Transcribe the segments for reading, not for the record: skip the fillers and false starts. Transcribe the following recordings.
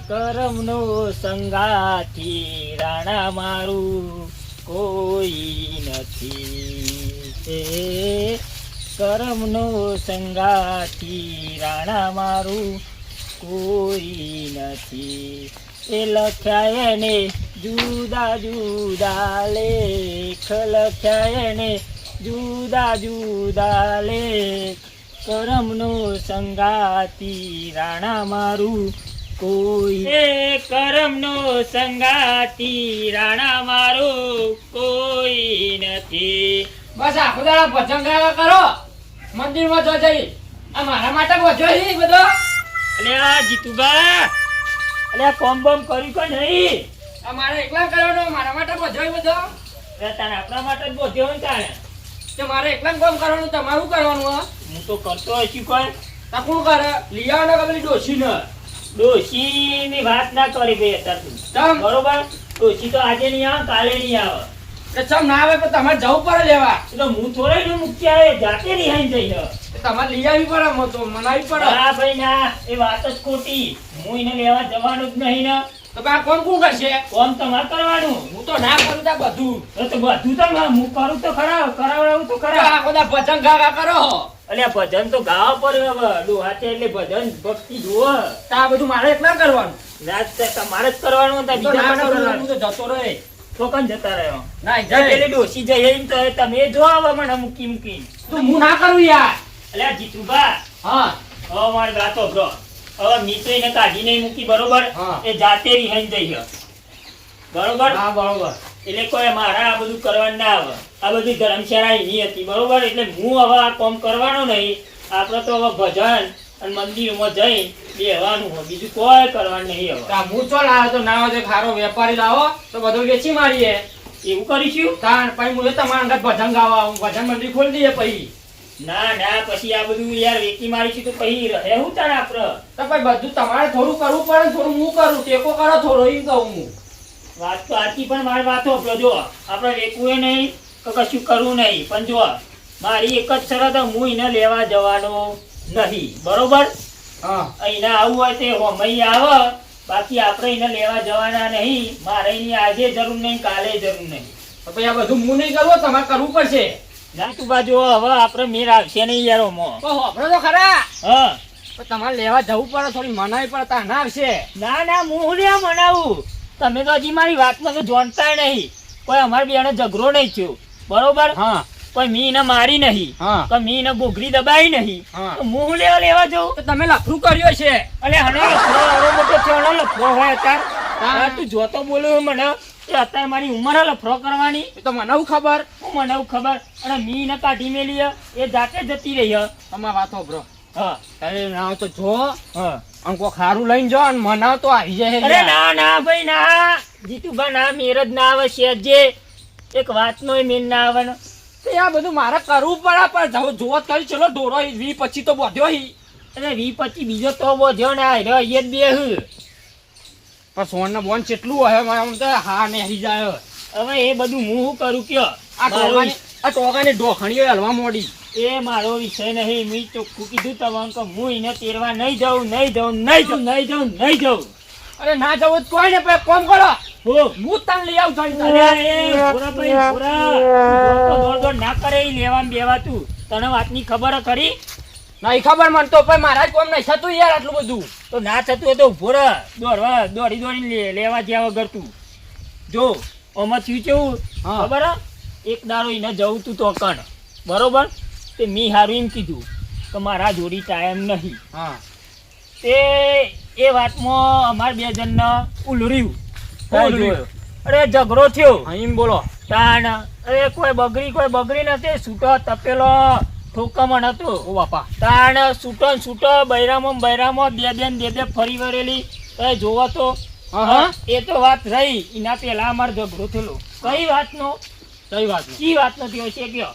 કરમનો સંગાથી રાણા મારું કોઈ નથી. કરમનો સંગાથી રાણા મારું કોઈ નથી. એ લખ્યા એને જુદા જુદા લેખ, લખ્યા એને જુદા જુદા લેખ. કરમનો સંગાતી રાણા મારું કોઈ, એ કરમનો સંગાતી રાણા મારું કોઈ નથી. બસ આખો દાડા ભજન ગાવા કરો, મંદિરમાં જો જઈ. આ મારા માટે બોજો હી બધો. અલે આ જીતુબા, અલે આ કોમ બોમ કર્યું કે નહીં? આ મારે એકલા કરવાનો, મારા માટે બોજો હી બધો. અરે તારે આપણા માટે જ બોધ્યો ને તારે. કે મારે એકલા કોમ કરવાનું, તમારું કરવાનું હો. હું તો કરતો હશું કોઈ. તા કોણ કરે? લઈ આવો ને કે પેલી ડોશીને. ડોશીની વાત ના કરી ભાઈ અત્યારે તું. તમ બરોબર, ડોશી તો આજે નહીં આવે, કાલે નહીં આવે. એ ચમ ના આવે પણ તમારે જવું પડે લેવા. એટલે હું થોડા ને મૂકી આવે, જાતે રિહાઈ જઈ. તમારે લઈ આવી પડે, મો તો મનાવી પડે. ના ભાઈ ના, એ વાત જ ખોટી. હું એને લેવા જવાનું જ નહીં ને. તો બા કોણ કોણ કરશે? કોમ તમારે કરવાનું. હું તો ના કરું તા બધું. તો બધું તો હું કરું તો ખરા, કરાવડાવું તો ખરા. આ બધા ભજન ગાવા કરો. અલ્યા ભજન તો ગાવા પડે હવે. ડોહાચે એટલે ભજન ભક્તિ જુઓ. તા બધું મારે એકલા કરવાનું. રાત તમારે જ કરવાનું હતા, તો બીજા ના મને કરું, કરવાનું. હું તો જતો રહે. તો કન જતા રહ્યો. ના પેલી જાય. ડોસી જઈ તો તમે જો હવે મને મૂકી મૂકી. તું હું ના કરું યાર. અલ્યા જીતુભા, હા હવે મારી વાતો બ્રો. હવે મી તો એને કાઢી નહીં મૂકી, બરોબર? હા. એ જાતે રિહાઈ જઈ બરોબર. હા બરોબર. એટલે કોઈ મારા આ બધું કરવાનું ના આવે. આ બધી ધર્મશાળા એની હતી, બરોબર? એટલે હું હવે આ કામ કરવાનો નહીં. આપણે તો હવે ભજન અને મંદિરમાં જઈ બેહવાનું હોય, બીજું કોઈ કરવાનું નહીં હવે. તા હું ચો લાવ્યો તો ના હોય તો ખારો વેપારી લાવો તો બધું વેચી મારીએ. એવું કરીશું? તાણ પછી હું તમારા અંદર ભજન ગાવા આવું, ભજન મંડળી ખોલી દઈએ પછી. ના ના, પછી આ બધું યાર વેચી મારીશું તો પછી રહે હું તારે આપણે. તો પછી બધું તમારે થોડું કરવું પડે ને થોડું હું કરું, ટેકો કરો થોડો એમ કહું હું. વાત તો આથી પણ મારી વાતો આપણો જો આપણે વેચવું નહીં તો કશું કરવું નહીં. પણ જો મારી એક જ શરત, હું એને લેવા જવાનો નહીં, બરોબર? હા અહીંના આવું હોય તે હોમઈ આવે, બાકી આપણે એને લેવા જવાના નહીં. મારે એની આજે જરૂર નહીં, કાલે જરૂર નહીં. તો પછી આ બધું હું નહીં કરું, તમારે કરવું પડશે. ના તું બાજુ હવે આપણે મેર આવશે નહીં યાર ઓમાં. તો હોભળો તો ખરા. હા તો તમારે લેવા જવું પડે, થોડી મનાવી પડે, તા ના આવશે. ના ના, હું લ્યા મનાવું. તમે તો હજી મારી વાતમાં તો જોણતા નહીં. કોઈ અમારી બેનો ઝઘડો નહીં થયો, બરોબર? હા કોઈ મી એને મારી નહીં, હા કોઈ મી એને ગોગરી દબાઈ નહીં. હા. તો હું લેવા જવું. તો તમે લફરું કર્યો છે. અલે હણે લફરો એવો મોટો થયો, લફરો હોય અત્યારે. હા. હા, તું જોતો બોલ્યો મને કે અત્યારે મારી ઉંમર લફરો કરવાની. એ તો મને ખબર. હું મને ખબર. અને મી ને કાઢી મેલી એ જાતે જતી રહી. તમારે વાત હોભળો. હા અરે ના તો જો હા. અંકો ખારું લઈને જો અને મનાવ તો આવી જાય. અરે ના ના ભાઈ ના, જીતુભા ના, મેર જ ના આવે. શેઠજે એક વાતનો મેન ના આવે ને. તો આ બધું મારે કરવું પડે, પણ જોત કરી ચલો ઢોરો 20-25 તો બોધ્યો હી. એટલે 20-25 બીજો તો બોધ્યો ને આ રહ્યો એ જ બે. પણ સોન ને બોન કેટલું હોય મારા આમ તો હા ને હરી જાય. હવે એ બધું હું શું કરું કયો? આ ટોકાની ડોખણીઓ હલવા મોડી. એ મારો વિષય નહીં. મેં ચોખ્ખું કીધું તમને કે હું એને તેરવા નહીં જાઉં, નહીં જાઉં, નહીં જાઉં, નહીં જાઉં, નહીં જાઉં. અરે ના જવું તો કોઈ ને પછી કોમ કરો. હો હું તને લઈ આવું છું. અરે એ ભૂરા ભાઈ ભૂરા, દોડ દોડ ના કરે એ લેવામાં બેવાતું. તને વાતની ખબર હે ખરી? નહીં ખબર મને તો ભાઈ મારા જ કોમ નહીં થતું યાર આટલું બધું. તો ના થતું હોય તો ઉભો રહે. દોડી દોડીને લેવા જ્યાં વગર તું જો આમાં થયું કેવું હા. ખબર હે? એક દાડો એને જવું તું તો કણ, બરોબર? તે મી હારું એમ કીધું કે મારા જોડી ટાઈમ નહીં. હા એ વાતમાં અમાર બે જણને ઉલર્યું. ઉલર્યું? અરે ઝઘડો થયો. હા એમ બોલો. તાણ અરે કોઈ બગરી નથી. છૂટો તપેલો ઠોકામણ હતો. ઓ બાપા. તાણ છૂટો બૈરામાં બે ફરી વળેલી. તમે જોવો તો હા એ તો વાત રહી. એના પેલા અમાર ઝઘડો થયેલો. કઈ વાતનો? કઈ વાત કી વાતનો થયો છે કયો?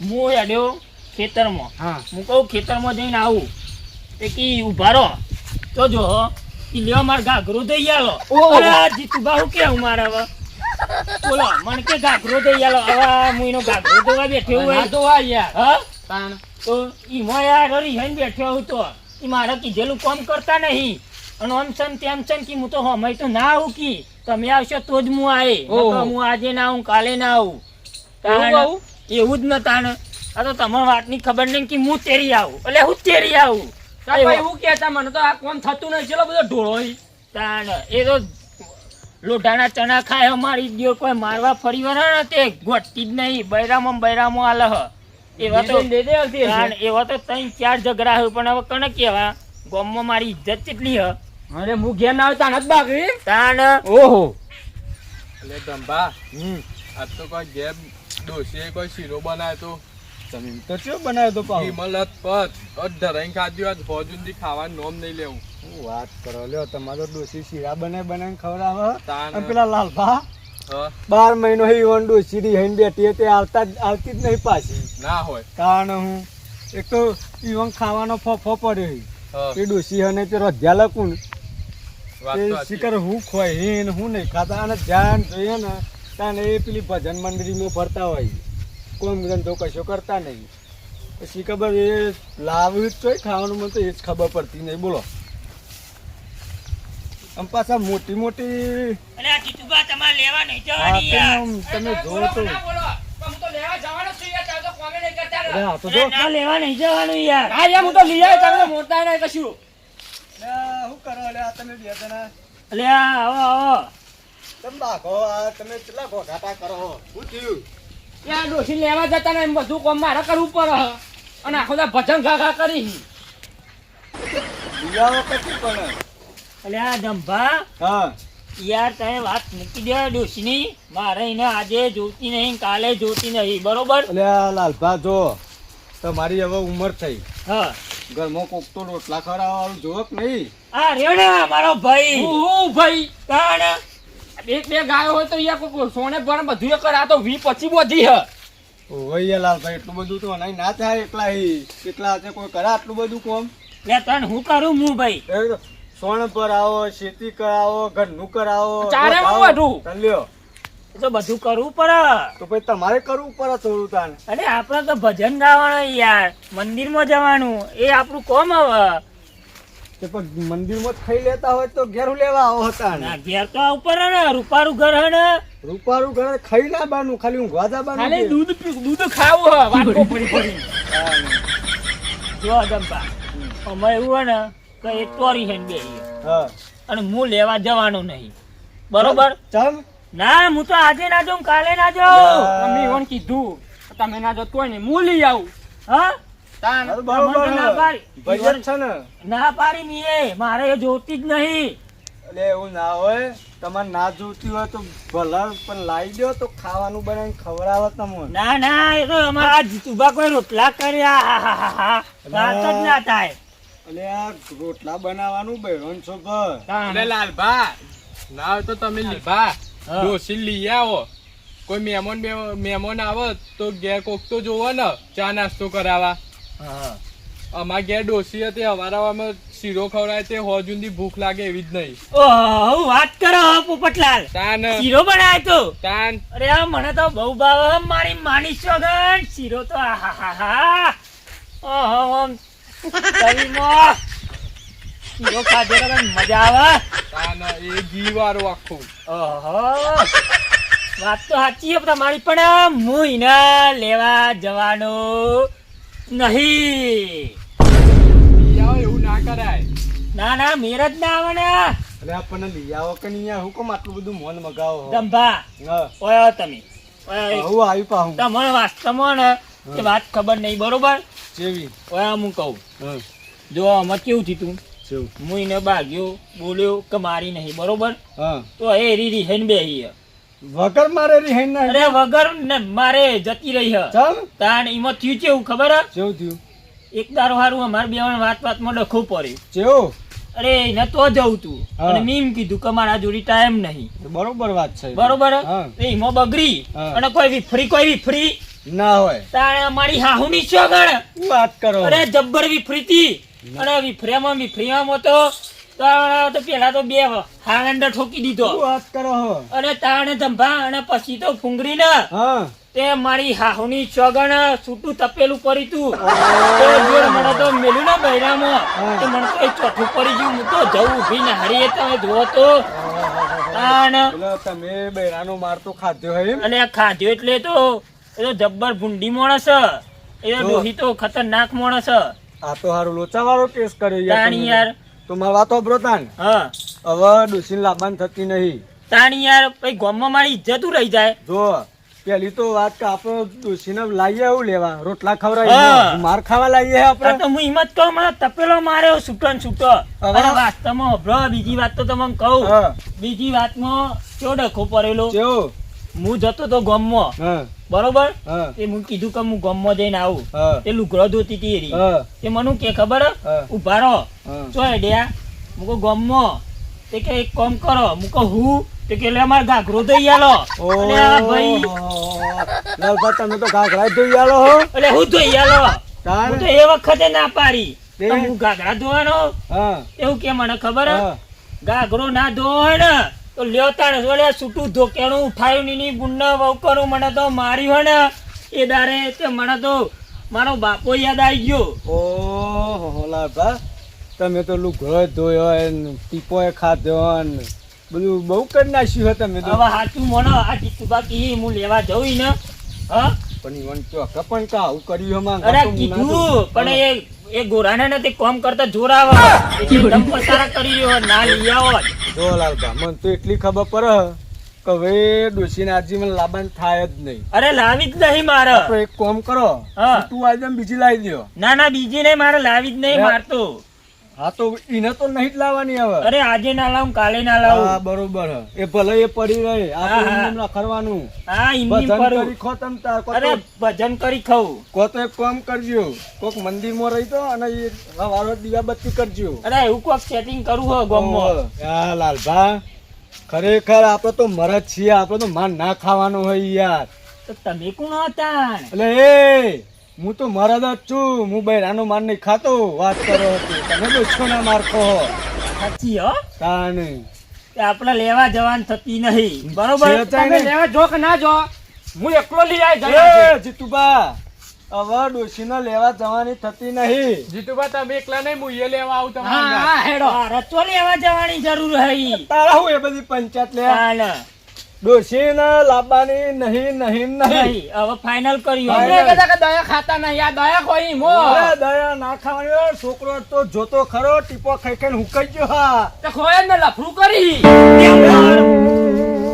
હું હેડ્યો ખેતરમાં. હા હું કહું ખેતરમાં જઈને આવું તે કી ઉભા રહો તો જો ઈ લ્યો માર ઘાઘરો દઈ આલો. ઓહો. અરે જીતુભા હું કેવું મારે હવે? બોલો મન કે ઘાઘરો દઈ આલો. હવે હું એનો ઘાઘરો દવા બેઠો હોય ના તો આ યાર. હા તાણ. તો ઈ માં યાર હરી હઈને બેઠો હું તો એ મારે કીધેલું કામ કરતા નહીં અને આમ છે ને તેમ છે ને કે હું તો હમણાં તો ના આવું કી તમે આવશો તો જ હું આવે નકર હું આજે ના આવું કાલે ના આવું તાણ એવું જ ન તાણ આ તો તમારી વાતની ખબર નહીં કે હું તેરી આવું એટલે હું તેરી આવું એવું કહેતા મને તો આ કોમ થતું નહીં ચલો બધો ઢોળો તાણ એ તો લોઢાના ચણા ખાય અમારી જો કોઈ મારવા ફરી વળે ને તે ગોઠતી જ નહીં બૈરામો આલે હ એવા તો તાણ એવા તો 3-4 ઝઘડા હોય પણ હવે કને કેવા ગામમાં મારી ઇજ્જત કેટલી હ અરે હું ઘેર ના આવતા નથી બાકી તાણ ઓહો એટલે ગંભા આજ તો કોઈ ગેમ ડોસીએ કોઈ શીરો બનાવ્યો તો જમીન તો ચો બનાવ્યો તો પાવ હિમલત પત ધરાઈને ખાધ્યું આજ ભોજુંથી ખાવાનું નોમ નહીં લેવું હું વાત કરો લ્યો તમારો ડોસી શીરા બનાવીને ખવડાવે તાન અને પેલા લાલભા હ 12 મહિનો હી ઓન ડોસી રી હઈને બેઠી તે આવતી જ નહીં પાછી ના હોય કારણ હું એક તો ઈવન ખાવાનો ફોફો પડ્યો હ એ ડોસી હને તે રોધ્યા લકું વાત તે તો સાચી. શિકર હું ખોય હેન હું નહીં ખાતા અને ધ્યાન જોઈએ ને તાને એ પેલી ભજન મંડળીમાં ફરતા હોય કોમ ધંધો કશો કરતા નહીં પછી ખબર એ લાવ્યું જ તોય ખાવાનું મને તો એ જ ખબર પડતી નહીં બોલો આમ પાછા મોટી મોટી અને આ જીતુભા તમારે લેવા નહીં હા, જવાની યાર તમે જોવો તો હું તો લેવા જવાનો છું યાર તમે તો કોમે નહીં કરતા અરે રહો. હા તો જો ના લેવા નહીં જવાનું યાર હા યાર હું તો લઈ આવ્યો તમે તો મોટા નહીં કશું શું કરો લે આ તમે બે જણા એટલે આવો તમે બાકો આ તમે કેટલા ઘોઘાટા કરો શું થયું યાર ડોસી લેવા જતા ને એમ બધું કામ મારે કરવું પડે અને આખો દા ભજન ઘા કરી બીજા વખત પણ એટલે આ દંભા હા યાર તમે વાત મૂકી દે ડોશીની મારે એને આજે જોતી નહીં કાલે જોતી નહીં બરોબર એટલે આ લાલભા જો તમારી હવે ઉંમર થઈ હા ઘરમાં કોક તો રોટલા ખવડાવવાનું જોવો કે નહીં આ રહ્યો ને મારો ભાઈ હું ભાઈ તાણ એક બે ગાયો હોય તો યાર કોઈ સોને પણ બધું એ કરે આ તો 20-25 બધી હે ઓય લાલભાઈ એટલું બધું તો નહીં ના થાય એકલા કેટલા હાથે કોઈ કરે આટલું બધું કોમ લે તને હું કરું હું ભાઈ એ તો સોણ પર આવો ખેતી કરાવો ઘરનું કરાવો ચારે માં બધું. લ્યો એ તો બધું કરવું પડે તો પછી તમારે કરવું પડે થોડું તાન અરે આપણે તો ભજન ગાવાનું યાર મંદિરમાં જવાનું એ આપણું કોમ હવે તે પણ મંદિરમાં જ ખાઈ લેતા હોય તો ઘેર લેવા આવો હતા ના ઘેર તો આવું પડે ને રૂપારું ઘર હે ને રૂપારું ઘરે ખાઈ ના બાનું ખાલી ઊંઘવા ખાલી જવાનું દૂધ ખાવું હે વાટકો પડી પડી જો દંભા અમે એવું હોય ને કે એ તોરી હેન બે હા અને હું લેવા જવાનું નહીં બરોબર ચમ ના હું તો આજે ના જાઉં કાલે ના જાઉં તમે ઓન કીધું તમે ના જો તોય ને હું લઈ આવું હા તાન અરે તમને બરોબર ના પાડી. ભજન છે ને ના પાડી મી એ મારે એ જોતી જ નહીં એટલે એવું ના હોય તમારે ના જોતી હોય તો ભલા પણ લાવી દો તો ખાવાનું બનાવીને ખવડાવો તમને ના ના એ તો અમારા જીતુભા કોઈ રોટલા કર્યા વાત જ ના થાય એટલે આ રોટલા બનાવવાનું બહેરોન છો ઘર એટલે લાલભા ના હોય તો તમે લીભા હા. ડોસી લઈ આવો કોઈ મહેમાન આવે તો ઘેર કોક તો જોવો ને ચા નાસ્તો કરાવવા હા. અમાર ઘેર ડોસી હતી હવારામાં શીરો ખવડાય તે હોજુંદી ભૂખ લાગે એવી જ નહીં ઓહો વાત કરો હો પોપટલાલ તાન શીરો બનાવ્યો તો તાન અરે આ મને તો બહુ ભાવે હો, મારી માની સોગન શીરો તો આહાહાહા. ઓહો ઓમ શરીરમાં શીરો ખાધે તો કંઈક મજા આવે તાન એ ઘી વાળું આખું ઓહો વાત તો સાચી છે તમારી પણ હું એને લેવા જવાનો નહીં લઈ આવો એવું ના કરાય ના ના મેર જ ના આવે ને એટલે આપણને લઈ આવો કે નહીં હું કેમ આટલું બધું મોન મગાવો હો? દંભા હા ઓય તમે ઓય હું આવી પાહું તમારે વાસ્તવમાં ને એ વાત ખબર નહીં બરોબર જેવી ઓય હું કહું હા જો આમાં કેવું થયું જેવું હું એને ભાગ્યો બોલ્યો કે મારી નહીં બરોબર હા તો એ રીરી હેન બે વગર મારે રી ના અરે વગર ને મારે જતી રહી હ ચમ તાણ એમાં થયું કેવું ખબર હ જેવું થયું એક દારો હારું અમારે બે વાતમાં ડખો પડ્યું જેવું અરે એને તો જવું તું હા. અને મેં એમ કીધું કે મારા જોડી ટાઈમ નહીં બરોબર વાત છે બરોબર હા. તો એમાં બગડી હા. અને કોઈ વિફરી ના હોય તાણે અમારી હાહુની ચોગણ શું વાત કરો અરે જબ્બર વિફરીતી અને વિફર્યામાં તો તો પેલા તો બે હાંગંડર ઠોકી દીધો શું વાત કરો હો? અને તાણે ધંભા અને પછી તો ફુંગરી ને હા તે મારી હાહુની ચોગણ છૂટું તપેલું પડી તું તો જોર મને તો મેલ્યું ને બૈરામાં તો મને તો એ ચોથું પડી ગયું હું તો જવું ઊભી ને હારીએ તમે જુઓ તો તાણ પેલો તમે બૈરાનો માર તો ખાધ્યો હે એમ? અને આ ખાધ્યો એટલે તો એ તો જબ્બર ભૂંડી માણસ એ તો ડોહી તો ખતરનાક માણસ આ તો હારું લોચાવાળો કેસ કર્યો યાર તાણી તમે. યાર તો મારી વાતો બ્રો તાન હા હવે ડોસીને લાબાન થતી નહીં. તાણી યાર પછી ગામમાં મારી ઇજ્જત રહી જાય જો પેલી તો વાત કે આપણે ડોસીને લાવીએ એવું લેવા રોટલા હા. ખવડાવીએ માર ખાવા લાવીએ આ આપણે તો હું હિંમત કહું મને તપેલો માર્યો છૂટો ને છૂટો હવે? અને વાસ્તવમાં હોભળો, બીજી વાત તો તમને કહું હા. બીજી વાતમાં કેવો ડખો પડેલો કેવો? હું જતો તો ગામમાં હા બરોબર હા તે હું કીધું કે હું ગામમાં જઈને આવું હા તે લુગડો ધોતી હતી એરી હા તે મને કે ખબર હા. ઉભા રહો હા. ચો એડ્યા હું કહું ગામમાં તે કે એક કામ કરો હું કહું હું તે કે લે અમારે ઘાઘરો ધોઈ આલો અને આ ભાઈ લાલભા તમે તો ઘાઘરા જ ધોઈ આલો હો. એટલે હું ધોઈ આલો તાણ? હું તો એ વખતે ના પાડી તે? તો હું ઘાઘરા ધોવાનો હા એવું કે મને ખબર હે? હા. ઘાઘરો ના ધોય ને તો લ્યો તાણ ઓલે છૂટું ધોકેણું ઉઠાયું ની બુન્ના વહુ કરું મને તો માર્યું હે ને એ દારે તે મને તો મારો બાપો યાદ આવી ગયો ઓહો લાલભા તમે તો લુગડો ધોયો ને ટીપોય ખાધ્યો ને બધું બહુ કરી નાખ્યું હે તમે તો. હવે સાચું મોનો આ જીતુબા કી હું લેવા જઉં ને હા પણ ઈવન ચોક પણ કા આવું કર્યું હે માં? અરે તો હું ના કીધું જોઉં. પણ એ ગોરાને ને તે કામ કરતા જોર આવે એટલે દમ પસારા કરી રહ્યો ના લઈ આવો જ. જો લાલભા મને તો એટલી ખબર પડે કે હવે ડોશીને આજે મને લાબાન થાય જ નહીં. અરે લાવી જ નહીં મારે તો એક કામ કરો હા. તું આજે બીજી લાવી દ્યો. ના ના બીજી નહીં મારે લાવી જ નહીં હે? મારતો હા તો એને તો નહીં જ લાવવાની હવે. અરે આજે ના લાવું કાલે ના હા લાવું બરોબર હે. એ ભલે એ પડી રહે હા, આપણે હા. એમને રખડવાનું હા ઇમની ભજન પરું કરી ખો તમ તાર. અરે ભજન કરી ખાવું કો તો એક કામ કરજો કોક મંદિરમાં રહી તો અને એ સવારે દીવાબત્તી કરજો. અરે એવું કોક સેટિંગ કરવું હોય ગામમાં ઓહો. યા લાલભા ખરેખર આપણે તો મરદ છીએ આપણે તો માર ના ખાવાનું હોય યાર. તો તમે કોણ હતા એટલે એ હું તો મરદ જ છું હું બૈરાનો માર નહીં ખાતો. વાત કરો છો તમે દોછો ના માર ખો સાચી હો તાને કે આપણે લેવા જવાન થતી નહીં બરોબર છે તાઈ તમે ને. લેવા જો કે ના જો હું એકલો લઈ આવી એ જીતુબા હવે ડોશીને લેવા જવાની થતી નહીં. જીતુભા તમે એકલા નહીં હું એ લેવા આવું હા તમારા હા હેડો આ રચો લેવા જવાની જરૂર હઈ તારા હું એ બધી પંચાયત લે ચાલ ડોશીને લાવવાની નહીં નહીં નહીં. નહીં હવે ફાઇનલ કર્યું આપણે હવે. કહેતા કે દયા ખાતા નહીં આ દયા કોઈ મો અરે દયા ના ખાવાની હોય. છોકરો તો જોતો ખરો ટીપો ખાઈ ખાઈને હુકાઈ ગયો હા. તે ખોય ને લફરું કરી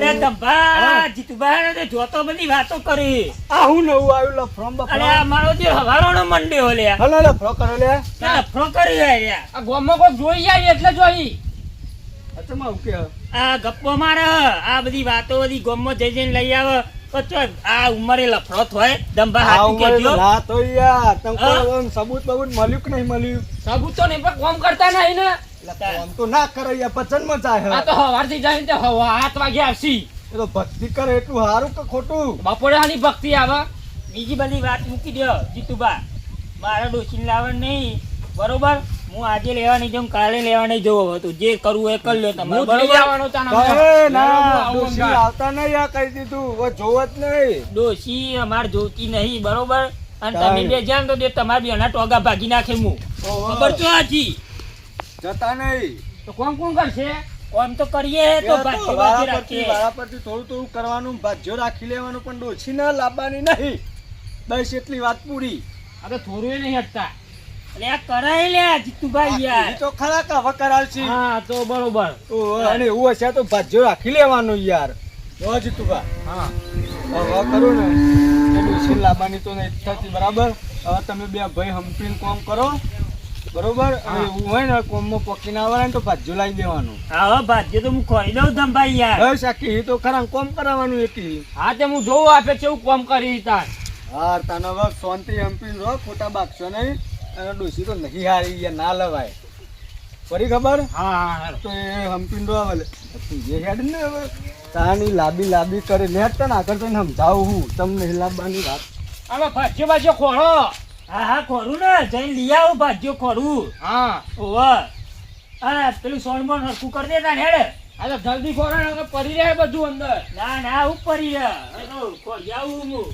લે ધબ્બા જીતુબા ને તે જોતો બધી વાતો કરી આ હું નવું આવ્યું લફરમ અરે બફરમ. આ મારો જે હવારોનો મંડ્યો લે હલો લફરો કરો લે. લફરો કરી રહ્યા આ ગોમમાં કોઈ જોઈ જાય એટલે જોઈ અચ્છા માં હું કે આ ગપ્પો મારે આ બધી વાતો બધી ગોમમાં જઈ જઈને લઈ આવે તો આ ઉંમરે લફડો થાય દંભા આ હાચું ઉંમરે કહેજો ના તો યાર તમ હા? કોઈ સબૂત બબૂત મળ્યું કે નહીં મળ્યું? સબૂત તો નહીં પણ કોમ કરતા નહીં ને એટલે આમ તો ના કરે યાર ભજનમાં જાય આ હે. તો હવારથી જાય ને તે 7 વાગે આવશી એ તો ભક્તિ કરે એટલું સારું કે ખોટું? બપોરે આની ભક્તિ આવે બીજી બધી વાત મૂકી દો જીતુબા મારે ડોસીને લાવવાનું નહીં બરોબર હું આજે લેવા નહીં જાઉં કાલે લેવા નહીં જવું હતું જે કરવું એ કરી લો તમારે હું જ લઈ બરોબર આવવાનો તાનો. કહે ના આવું ડોશી અંગાત. આવતા નહીં આ કહી દીધું હવે જોવો જ નહીં. ડોસી અમાર જોતી નહીં બરોબર અને તાઈ. તમે બે જાણ તો તમારા બેના ટોગા ભાગી નાખે હું ઓહો. ખબર તો આજી જતા નહીં. તો કોણ કોણ કરશે કોમ તો કરીએ એ તો તો ભાગ્ય વારા ભાગ્ય પરથી રાખીએ વારા પરથી થોડું થોડું કરવાનું ભાજ્યો રાખી લેવાનું પણ ડોશી ના લાવવાની નહીં. બસ એટલી વાત પૂરી. આ તો થોડું નહીં હટતા એટલે આ કરાય લ્યા જીતુભાઈ એ યાર તો ખરા કે હવે કરાવશી. હા તો બરોબર ઓહો, અને એવું હશે તો ભાજ્યો રાખી લેવાનું યાર. જો જીતુભા હા હવે કરું ને એ ડોશી લાવવાની તો નહીં થતી બરાબર. હવે તમે બે ભાઈ હંપીને કોમ કરો બરોબર. અને એવું હોય ને કોમમાં પકીને આવવાના ને તો ભાજ્યો લાવી દેવાનું. હા હો ભાગ્ય તો હું ખોઈ દઉં ધમભાઈ યાર બસ આખી એ તો ખરા કોમ કરાવવાનું એકી. હા તે હું જોઉં આપે કેવું કોમ કરી તાર હા તને હવે શાંતિ હંપીને રહો ખોટા બાગશો નહીં. અને ડોશી તો નહીં હારી યાર ના લવાય. ફરી ખબર હા હા તો એ હંપીને રહો હવે તું જે હેડ ને હવે તાની લાંબી કરે ને હેડ તને આગળ તને સમજાવું હું તમને લાંબાની વાત. હવે ભાજ્ય ભાજ્ય ખોળો હા હા ખોરું ને જઈને લઈ આવો ભાગ્યો ખોરું હા ઓવા હા પેલું સોનબોન હરખું કરી દેતા ને હેડે. આ તો જલ્દી ફોરન પડી જાય બધું અંદર. ના ના ઉપર ઈ રહ્યા. એ તો ખોરી આવું હું.